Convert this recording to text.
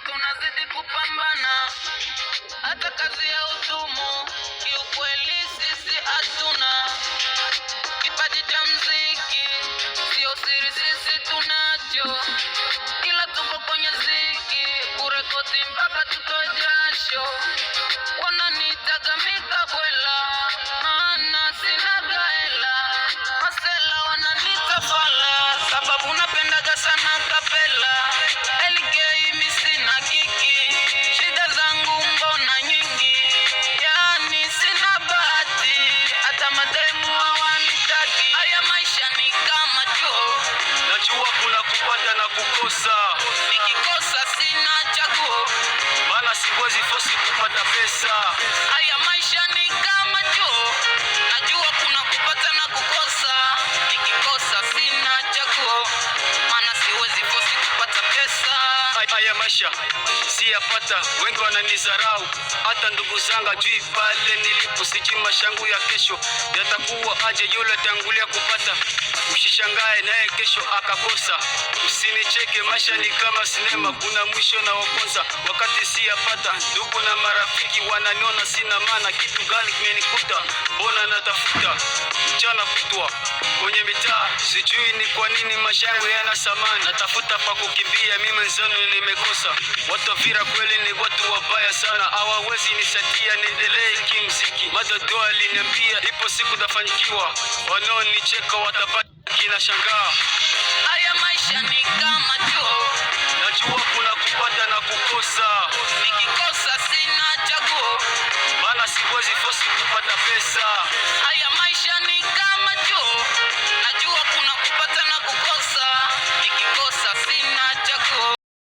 tunazidi kupambana, hata kazi ya utumu kiukweli sisi hatuna. Kipaji cha mziki sio siri, sisi tunacho, ila tuko kwenye ziki kurekodi mpaka tutoe jasho. Wananitaga mikabwela maana sinaga hela, masela wananita fala sababu napendaga sana kapela. LK mimi sina kiki, shida zangu mbona nyingi, yani sina bahati, hata mademu hawanitaki. Haya maisha ni kama chuo, najua kuna kupata na kukosa, nikikosa sina chaguo, maana siwezi force kupata pesa. haya maisha ni kama chuo, najua kuna kupata na kukosa, nikikosa sina chaguo, maana siwezi force kupata pesa. Haya maisha siyapata, wengi wananizarau, hata ndugu zanga jui pale nilipo, sijui mashangu ya kesho yatakuwa aje. Yule tangulia kupata, usishangae naye kesho akakosa. Usinicheke, maisha ni kama sinema, kuna mwisho na wakonza. Wakati siyapata, ndugu na marafiki wananiona sina maana. Kitu gani kimenikuta? Mbona natafuta mchana kutwa kwenye mitaa, sijui ni kwa nini maisha yangu yana samani. Natafuta pa kukimbia, mimi mwenzenu nimekosa. Watu Vira kweli ni watu wabaya sana, hawawezi nisaidia niendelee kimziki. Madodo aliniambia ipo siku tafanikiwa, wanaonicheka watabaki na shangaa. Haya maisha ni kama chuo,